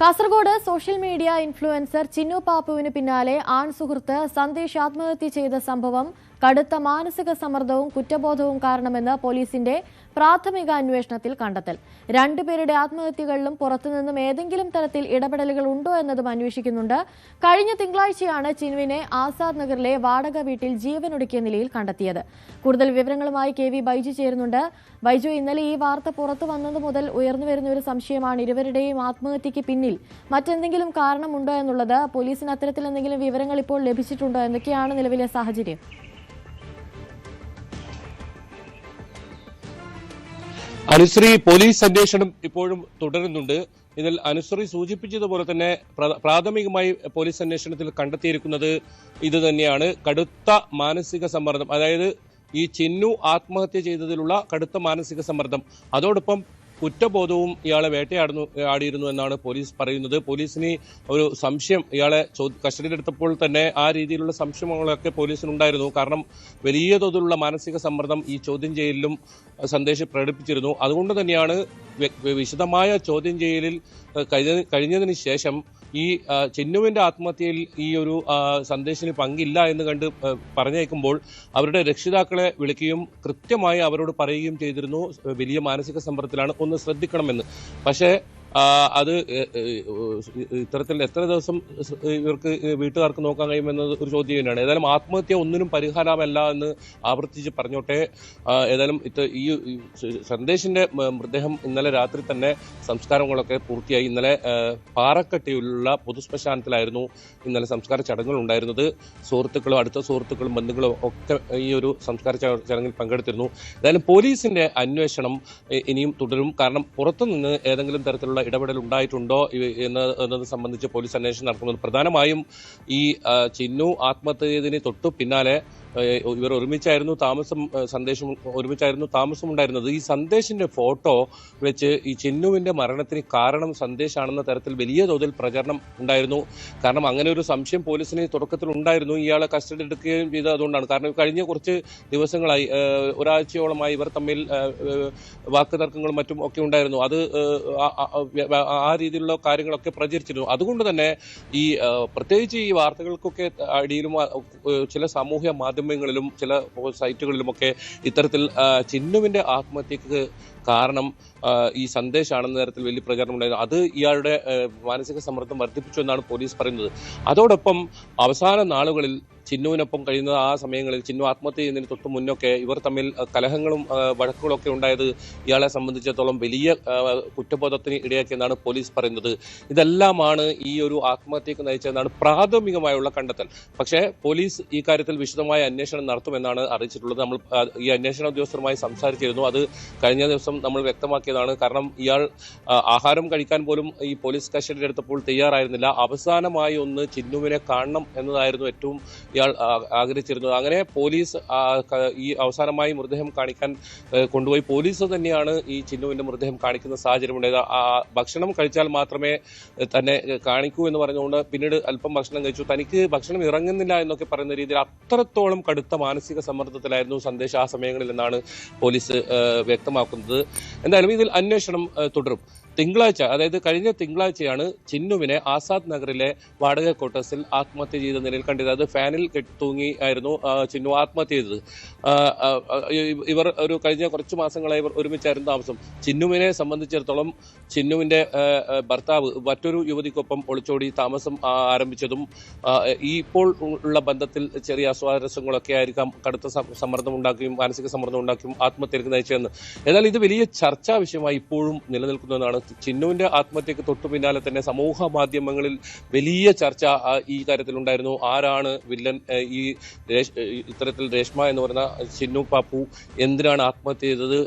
Kasaragod social media influencer Chinnu പാപ്പുവിന് പിന്നാലെ ആൺ സുഹൃത്ത് സന്ദേശ് ആത്മഹത്യ ചെയ്ത സംഭവം കടുത്ത മാനസിക സമ്മർദ്ദവും കുറ്റബോധവും കാരണമെന്ന് പോലീസിന്റെ പ്രാഥമിക അന്വേഷണത്തിൽ കണ്ടെത്തൽ. രണ്ടുപേരുടെ ആത്മഹത്യകളിലും പുറത്തുനിന്നും ഏതെങ്കിലും തരത്തിൽ ഇടപെടലുകൾ ഉണ്ടോ എന്നതും അന്വേഷിക്കുന്നുണ്ട്. കഴിഞ്ഞ തിങ്കളാഴ്ചയാണ് ചിന്നുവിനെ ആസാദ് നഗറിലെ വാടക വീട്ടിൽ ജീവനൊടുക്കിയ നിലയിൽ കണ്ടെത്തിയത്. കൂടുതൽ വിവരങ്ങളുമായി കെ വി ബൈജു ചേരുന്നുണ്ട്. ബൈജു, ഇന്നലെ ഈ വാർത്ത പുറത്തു വന്നത് മുതൽ ഉയർന്നുവരുന്ന ഒരു സംശയമാണ് ഇരുവരുടെയും ആത്മഹത്യക്ക് പിന്നിൽ മറ്റെന്തെങ്കിലും കാരണമുണ്ടോ എന്നുള്ളത്. പോലീസിന് അത്തരത്തിൽ എന്തെങ്കിലും വിവരങ്ങൾ ഇപ്പോൾ ലഭിച്ചിട്ടുണ്ടോ? എന്തൊക്കെയാണ് നിലവിലെ സാഹചര്യം? അനുശ്രീ, പോലീസ് അന്വേഷണം ഇപ്പോഴും തുടരുന്നുണ്ട്. ഇതിൽ അനുശ്രീ സൂചിപ്പിച്ചതുപോലെ തന്നെ പ്രാഥമികമായി പോലീസ് അന്വേഷണത്തിൽ കണ്ടെത്തിയിരിക്കുന്നത് ഇത് തന്നെയാണ്. കടുത്ത മാനസിക സമ്മർദ്ദം, അതായത് ഈ ചിന്നു ആത്മഹത്യ ചെയ്തതിലുള്ള കടുത്ത മാനസിക സമ്മർദ്ദം, അതോടൊപ്പം കുറ്റബോധവും ഇയാളെ ആടിയിരുന്നു എന്നാണ് പോലീസ് പറയുന്നത്. പോലീസിന് ഒരു സംശയം, ഇയാളെ കസ്റ്റഡിയിലെടുത്തപ്പോൾ തന്നെ ആ രീതിയിലുള്ള സംശയങ്ങളൊക്കെ പോലീസിനുണ്ടായിരുന്നു. കാരണം വലിയ തോതിലുള്ള മാനസിക സമ്മർദ്ദം ഈ ചോദ്യം ചെയ്യലിലും സന്ദേശം പ്രകടിപ്പിച്ചിരുന്നു. അതുകൊണ്ട് തന്നെയാണ് വിശദമായ ചോദ്യം ചെയ്യലിൽ കഴിഞ്ഞതിന് ശേഷം ഈ ചിന്നുവിന്റെ ആത്മഹത്യയിൽ ഈ ഒരു സന്ദേശത്തിന് പങ്കില്ല എന്ന് കണ്ട് പറഞ്ഞേക്കുമ്പോൾ അവരുടെ രക്ഷിതാക്കളെ വിളിക്കുകയും കൃത്യമായി അവരോട് പറയുകയും ചെയ്തിരുന്നു, വലിയ മാനസിക സമ്മർദ്ദത്തിലാണ്, ഒന്ന് ശ്രദ്ധിക്കണമെന്ന്. പക്ഷേ അത് ഇത്തരത്തിൽ എത്ര ദിവസം ഇവർക്ക് വീട്ടുകാർക്ക് നോക്കാൻ കഴിയുമെന്നത് ഒരു ചോദ്യം തന്നെയാണ്. ഏതായാലും ആത്മഹത്യ ഒന്നിനും പരിഹാരമല്ല എന്ന് ആവർത്തിച്ച് പറഞ്ഞോട്ടെ. ഏതായാലും ഈ സന്ദേശിന്റെ മൃതദേഹം ഇന്നലെ രാത്രി തന്നെ സംസ്കാരങ്ങളൊക്കെ പൂർത്തിയായി. ഇന്നലെ പാറക്കട്ടിയിലുള്ള പൊതുശ്മശാനത്തിലായിരുന്നു ഇന്നലെ സംസ്കാര ചടങ്ങുകൾ ഉണ്ടായിരുന്നത്. സുഹൃത്തുക്കളും അടുത്ത സുഹൃത്തുക്കളും ബന്ധുക്കളും ഒക്കെ ഈ ഒരു സംസ്കാര ചടങ്ങിൽ പങ്കെടുത്തിരുന്നു. ഏതായാലും പോലീസിന്റെ അന്വേഷണം ഇനിയും തുടരും. കാരണം പുറത്തുനിന്ന് ഏതെങ്കിലും തരത്തിലുള്ള ഇടപെടൽ ഉണ്ടായിട്ടുണ്ടോ എന്നത് സംബന്ധിച്ച് പോലീസ് അന്വേഷണം നടത്തുന്നത്. പ്രധാനമായും ഈ ചിന്നു ആത്മഹത്യ ചെയ്തതിന് തൊട്ടു പിന്നാലെ ഇവർ ഒരുമിച്ചായിരുന്നു താമസം ഉണ്ടായിരുന്നത്. ഈ സന്ദേശിന്റെ ഫോട്ടോ വെച്ച് ഈ ചിന്നുവിന്റെ മരണത്തിന് കാരണം സന്ദേശാണെന്ന തരത്തിൽ വലിയ തോതിൽ പ്രചരണം ഉണ്ടായിരുന്നു. കാരണം അങ്ങനെ ഒരു സംശയം പോലീസിന് തുടക്കത്തിൽ ഉണ്ടായിരുന്നു. ഇയാളെ കസ്റ്റഡി എടുക്കുകയും ചെയ്തത് അതുകൊണ്ടാണ്. കാരണം കഴിഞ്ഞ കുറച്ച് ദിവസങ്ങളായി, ഒരാഴ്ചയോളമായി ഇവർ തമ്മിൽ വാക്കുതർക്കങ്ങളും മറ്റും ഒക്കെ ഉണ്ടായിരുന്നു. അത് ആ രീതിയിലുള്ള കാര്യങ്ങളൊക്കെ പ്രചരിച്ചിരുന്നു. അതുകൊണ്ട് തന്നെ ഈ പ്രത്യേകിച്ച് ഈ വാർത്തകൾക്കൊക്കെ അടിയിലും ചില സാമൂഹ്യ മാധ്യമങ്ങളിലും ചില സൈറ്റുകളിലുമൊക്കെ ഇത്തരത്തിൽ ചിന്നുവിന്റെ ആത്മഹത്യക്ക് കാരണം ഈ സന്ദേശാണെന്ന തരത്തിൽ വലിയ പ്രചാരണം ഉണ്ടായിരുന്നു. അത് ഇയാളുടെ മാനസിക സമ്മർദ്ദം വർദ്ധിപ്പിച്ചു എന്നാണ് പോലീസ് പറയുന്നത്. അതോടൊപ്പം അവസാന നാളുകളിൽ ചിന്നുവിനൊപ്പം കഴിയുന്ന ആ സമയങ്ങളിൽ ചിന്നു ആത്മഹത്യ ചെയ്യുന്നതിന് തൊട്ട് മുന്നൊക്കെ ഇവർ തമ്മിൽ കലഹങ്ങളും വഴക്കുകളൊക്കെ ഉണ്ടായത് ഇയാളെ സംബന്ധിച്ചിടത്തോളം വലിയ കുറ്റബോധത്തിന് ഇടയാക്കിയെന്നാണ് പോലീസ് പറയുന്നത്. ഇതെല്ലാമാണ് ഈ ഒരു ആത്മഹത്യക്ക് നയിച്ചതെന്നാണ് പ്രാഥമികമായുള്ള കണ്ടെത്തൽ. പക്ഷേ പോലീസ് ഈ കാര്യത്തിൽ വിശദമായ അന്വേഷണം നടത്തുമെന്നാണ് അറിയിച്ചിട്ടുള്ളത്. നമ്മൾ ഈ അന്വേഷണ ഉദ്യോഗസ്ഥരുമായി സംസാരിച്ചിരുന്നു. അത് കഴിഞ്ഞ ദിവസം നമ്മൾ വ്യക്തമാക്കിയതാണ്. കാരണം ഇയാൾ ആഹാരം കഴിക്കാൻ പോലും ഈ പോലീസ് കസ്റ്റഡിയിലെടുത്തപ്പോൾ തയ്യാറായിരുന്നില്ല. അവസാനമായി ഒന്ന് ചിന്നുവിനെ കാണണം എന്നതായിരുന്നു ഏറ്റവും ഇയാൾ ആഗ്രഹിച്ചിരുന്നത്. അങ്ങനെ പോലീസ് ഈ അവസാനമായി മൃതദേഹം കാണിക്കാൻ കൊണ്ടുപോയി. പോലീസ് തന്നെയാണ് ഈ ചിന്നുവിന്റെ മൃതദേഹം കാണിക്കുന്ന സാഹചര്യം ഉണ്ടായത്. ഭക്ഷണം കഴിച്ചാൽ മാത്രമേ തന്നെ കാണിക്കൂ എന്ന് പറഞ്ഞുകൊണ്ട് പിന്നീട് അല്പം ഭക്ഷണം കഴിച്ചു. തനിക്ക് ഭക്ഷണം ഇറങ്ങുന്നില്ല എന്നൊക്കെ പറയുന്ന രീതിയിൽ അത്രത്തോളം കടുത്ത മാനസിക സമ്മർദ്ദത്തിലായിരുന്നു സന്ദേശം ആ സമയങ്ങളിൽ എന്നാണ് പോലീസ് വ്യക്തമാക്കുന്നത്. എന്തായാലും ഇതിൽ അന്വേഷണം തുടരും. തിങ്കളാഴ്ച, അതായത് കഴിഞ്ഞ തിങ്കളാഴ്ചയാണ് ചിന്നുവിനെ ആസാദ് നഗറിലെ വാടക ക്വാർട്ടേഴ്സിൽ ആത്മഹത്യ ചെയ്ത നിലയിൽ കണ്ടത്. അത് ഫാനിൽ തൂങ്ങി ആയിരുന്നു ചിന്നു ആത്മഹത്യ ചെയ്തത്. ഇവർ കഴിഞ്ഞ കുറച്ച് മാസങ്ങളായി ഇവർ ഒരുമിച്ചായിരുന്നു താമസം. ചിന്നുവിനെ സംബന്ധിച്ചിടത്തോളം ചിന്നുവിന്റെ ഭർത്താവ് മറ്റൊരു യുവതിക്കൊപ്പം ഒളിച്ചോടി താമസം ആരംഭിച്ചതും ഇപ്പോൾ ഉള്ള ബന്ധത്തിൽ ചെറിയ അസ്വാരസ്യങ്ങളൊക്കെ ആയിരിക്കാം കടുത്ത സമ്മർദ്ദം ഉണ്ടാക്കുകയും മാനസിക സമ്മർദ്ദം ഉണ്ടാക്കുകയും ആത്മഹത്യക്ക് നയിച്ചതെന്ന്. എന്നാൽ ഇത് വലിയ ചർച്ചാ വിഷയമായി ഇപ്പോഴും നിലനിൽക്കുന്നതാണ്. ചിന്നുവിന്റെ ആത്മഹത്യക്ക് തൊട്ടു പിന്നാലെ തന്നെ സമൂഹ മാധ്യമങ്ങളിൽ വലിയ ചർച്ച ഈ കാര്യത്തിലുണ്ടായിരുന്നു. ആരാണ് വില്ലൻ? ഈ ഇത്തരത്തിൽ രേഷ്മ എന്ന് പറയുന്ന ചിന്നു പാപ്പു എന്തിനാണ് ആത്മഹത്യ ചെയ്തത്?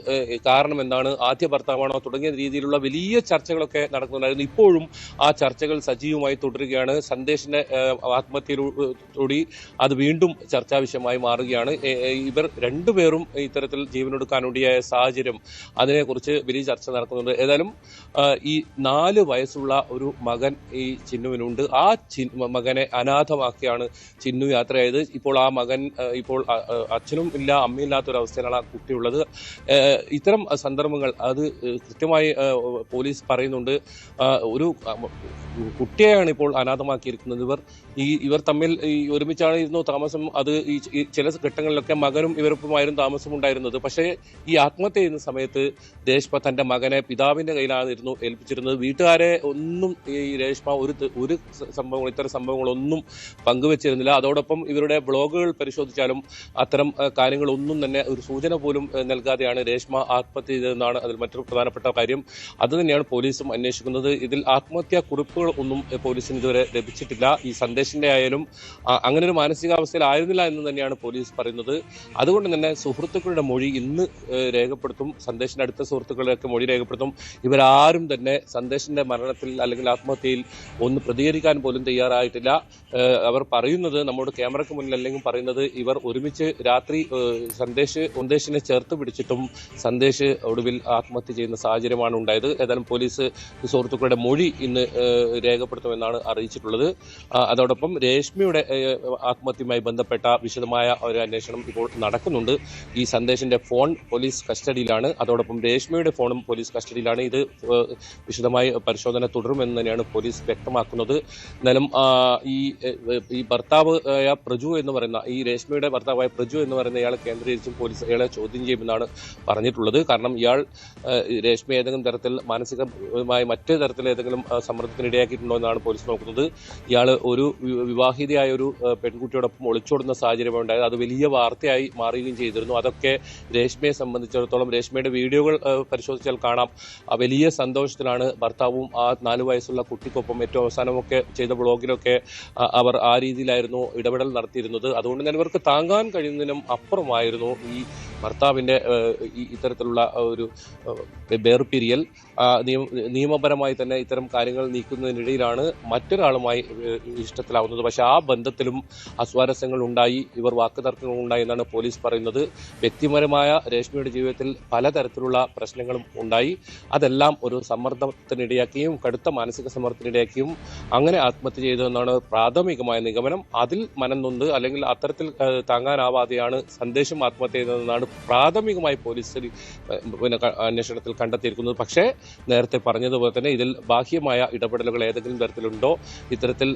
കാരണം എന്താണ്? ആദ്യ ഭർത്താവാണോ? തുടങ്ങിയ രീതിയിലുള്ള വലിയ ചർച്ചകളൊക്കെ നടക്കുന്നുണ്ടായിരുന്നു. ഇപ്പോഴും ആ ചർച്ചകൾ സജീവമായി തുടരുകയാണ്. സന്ദേശിന്റെ ആത്മഹത്യയിലൂടെ അത് വീണ്ടും ചർച്ചാ വിഷയമായി മാറുകയാണ്. ഇവർ രണ്ടുപേരും ഇത്തരത്തിൽ ജീവനൊടുക്കാനുണ്ടായ സാഹചര്യം, അതിനെക്കുറിച്ച് വലിയ ചർച്ച നടക്കുന്നുണ്ട്. ഏതായാലും ഈ 4 വയസ്സുള്ള ഒരു മകൻ ഈ ചിന്നുവിനുണ്ട്. ആ മകനെ അനാഥമാക്കിയാണ് ചിന്നു യാത്രയായത്. ഇപ്പോൾ ആ മകൻ ഇപ്പോൾ അച്ഛനും ഇല്ല അമ്മയില്ലാത്തൊരവസ്ഥയിലാണ് ആ കുട്ടിയുള്ളത്. ഇത്തരം സന്ദർഭങ്ങൾ അത് കൃത്യമായി പോലീസ് പറയുന്നുണ്ട്. ഒരു കുട്ടിയെയാണ് ഇപ്പോൾ അനാഥമാക്കിയിരിക്കുന്നത്. ഇവർ തമ്മിൽ ഒരുമിച്ചായിരുന്നു താമസം. അത് ഈ ചില ഘട്ടങ്ങളിലൊക്കെ മകനും ഇവർക്കുമായിരുന്നു താമസം ഉണ്ടായിരുന്നത്. പക്ഷേ ഈ ആത്മഹത്യ ചെയ്യുന്ന സമയത്ത് രേഷ്മ തന്റെ മകനെ പിതാവിന്റെ കയ്യിലായിരുന്നു ഏൽപ്പിച്ചിരുന്നത്. വീട്ടുകാരെ ഒന്നും ഈ രേഷ്മ ഒരു സംഭവങ്ങൾ ഇത്തരം സംഭവങ്ങളൊന്നും പങ്കുവച്ചിരുന്നില്ല. അതോടൊപ്പം ഇവരുടെ ബ്ലോഗുകൾ പരിശോധിച്ചാലും അത്തരം കാര്യങ്ങളൊന്നും തന്നെ ഒരു സൂചന പോലും നൽകാതെയാണ് രേഷ്മ ആത്മഹത്യ ചെയ്തതെന്നാണ് അതിൽ മറ്റൊരു പ്രധാനപ്പെട്ട കാര്യം. അത് തന്നെയാണ് പോലീസും അന്വേഷിക്കുന്നത്. ഇതിൽ ആത്മഹത്യാ കുറിപ്പുകൾ ഒന്നും പോലീസിന് ഇതുവരെ ലഭിച്ചിട്ടില്ല. ഈ സന്ദേശിന്റെ ആയാലും അങ്ങനെ ഒരു മാനസികാവസ്ഥയിലായിരുന്നില്ല എന്ന് തന്നെയാണ് പോലീസ് പറയുന്നത്. അതുകൊണ്ട് തന്നെ സുഹൃത്തുക്കളുടെ മൊഴി ഇന്ന് രേഖപ്പെടുത്തും. സന്ദേശിന്റെ അടുത്ത സുഹൃത്തുക്കളുടെയൊക്കെ മൊഴി രേഖപ്പെടുത്തും. ഇവരാരും തന്നെ സന്ദേശിന്റെ മരണത്തിൽ അല്ലെങ്കിൽ ആത്മഹത്യയിൽ ഒന്ന് പ്രതികരിക്കാൻ പോലും തയ്യാറായിട്ടില്ല. അവർ പറയുന്നത് നമ്മോട് ക്യാമറയ്ക്ക് മുന്നിൽ അല്ലെങ്കിൽ പറയുന്നത് ഇവർ ഒരുമിച്ച് രാത്രി സന്ദേശിനെ ചേർത്ത് പിടിച്ചിട്ടും സന്ദേശ് ഒടുവിൽ ആത്മഹത്യ ചെയ്യുന്ന സാഹചര്യമാണ് ഉണ്ടായത്. ഏതായാലും പോലീസ് സുഹൃത്തുക്കളുടെ മൊഴി ഇന്ന് രേഖപ്പെടുത്തുമെന്നാണ് അറിയിച്ചിട്ടുള്ളത്. അതോടൊപ്പം രേഷ്മയുടെ ആത്മഹത്യയുമായി ബന്ധപ്പെട്ട വിശദമായ ഒരു അന്വേഷണം ഇപ്പോൾ നടക്കുന്നുണ്ട്. ഈ സന്ദേശിന്റെ ഫോൺ പോലീസ് കസ്റ്റഡിയിലാണ്. അതോടൊപ്പം രേഷ്മയുടെ ഫോണും പോലീസ് കസ്റ്റഡിയിലാണ്. ഇത് വിശദമായി പരിശോധന തുടരുമെന്ന് തന്നെയാണ് പോലീസ് വ്യക്തമാക്കുന്നത്. എന്നാലും ഈ ഭർത്താവ് പ്രജു എന്ന് പറയുന്ന ഈ രേഷ്മയുടെ ഭർത്താവായ പ്രജു എന്ന് പറയുന്ന ഇയാളെ കേന്ദ്രീകരിച്ചും പോലീസ് ഇയാളെ ചോദ്യം ചെയ്യുമെന്നാണ് പറഞ്ഞിട്ടുള്ളത്. കാരണം ഇയാൾ രേഷ്മ ഏതെങ്കിലും തരത്തിൽ മാനസികമായി മറ്റു തരത്തിൽ ഏതെങ്കിലും സമ്മർദ്ദത്തിനിടയാക്കിയിട്ടുണ്ടോ എന്നാണ് പോലീസ് നോക്കുന്നത്. ഇയാൾ ഒരു വിവാഹിതയായ ഒരു പെൺകുട്ടിയോടൊപ്പം ഒളിച്ചോടുന്ന സാഹചര്യം ഉണ്ടായത്. അത് വലിയ വാർത്തയായി മാറുകയും ചെയ്തിരുന്നു. അതൊക്കെ രേഷ്മയെ സംബന്ധിച്ചിടത്തോളം രേഷ്മയുടെ വീഡിയോകൾ പരിശോധിച്ചാൽ കാണാം. വലിയ സന്തോഷത്തിലാണ് ഭർത്താവും ആ 4 വയസ്സുള്ള കുട്ടിക്കൊപ്പം ഏറ്റവും അവസാനമൊക്കെ ചെയ്ത ബ്ലോഗിലൊക്കെ അവർ ആ രീതിയിലായിരുന്നു ഇടപെടൽ നടത്തിയിരുന്നത്. അതുകൊണ്ട് തന്നെ ഇവർക്ക് താങ്ങാൻ കഴിയുന്നതിനും അപ്പുറമായിരുന്നു ഈ ഭർത്താവിന്റെ ഇത്തരത്തിലുള്ള ഒരു വേർപിരിയൽ. നിയമപരമായി തന്നെ ഇത്തരം കാര്യങ്ങൾ നീക്കുന്നതിനിടയിലാണ് മറ്റൊരാളുമായി ഇഷ്ടത്തിലാവുന്നത്. പക്ഷെ ആ ബന്ധത്തിലും അസ്വാരസ്യങ്ങൾ ഉണ്ടായി, ഇവർ വാക്കുതർക്കങ്ങൾ ഉണ്ടായി എന്നാണ് പോലീസ് പറയുന്നത്. വ്യക്തിപരമായ രേഷ്മയുടെ ജീവിതത്തിൽ പലതരത്തിലുള്ള പ്രശ്നങ്ങളും ഉണ്ടായി. അതെല്ലാം ഒരു സമ്മർദ്ദത്തിനിടയാക്കിയും കടുത്ത മാനസിക സമ്മർദ്ദത്തിനിടയാക്കിയും അങ്ങനെ ആത്മഹത്യ ചെയ്തതെന്നാണ് പ്രാഥമികമായ നിഗമനം. അതിൽ മനംനൊന്ത് അല്ലെങ്കിൽ അത്തരത്തിൽ താങ്ങാനാവാതെയാണ് സന്ദേശം ആത്മഹത്യ ചെയ്തതെന്നാണ് പ്രാഥമികമായി പോലീസ് അന്വേഷണത്തിൽ കണ്ടെത്തിയിരിക്കുന്നത്. പക്ഷേ നേരത്തെ പറഞ്ഞതുപോലെ തന്നെ ഇതിൽ ബാഹ്യമായ ഇടപെടലുകൾ ഏതെങ്കിലും തരത്തിലുണ്ടോ, ഇത്തരത്തിൽ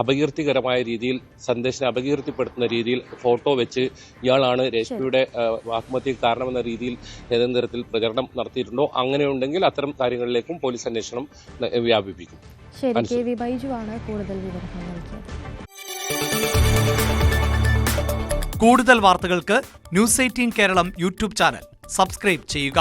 അപകീർത്തികരമായ രീതിയിൽ സന്ദേശിനെ അപകീർത്തിപ്പെടുത്തുന്ന രീതിയിൽ ഫോട്ടോ വെച്ച് ഇയാളാണ് രേഷ്മയുടെ ആത്മഹത്യക്ക് കാരണമെന്ന രീതിയിൽ ഏതെങ്കിലും തരത്തിൽ പ്രചരണം നടത്തിയിട്ടുണ്ടോ, അങ്ങനെയുണ്ടെങ്കിൽ അത്തരം കാര്യങ്ങളിലേക്കും പോലീസ് അന്വേഷണം വ്യാപിപ്പിക്കും. ശരി, KV ബൈജുവാണ് കൂടുതൽ വിവരങ്ങൾ നൽകിയത്. കൂടുതൽ വാർത്തകൾക്ക് news 18 Keralam YouTube channel subscribe ചെയ്യുക.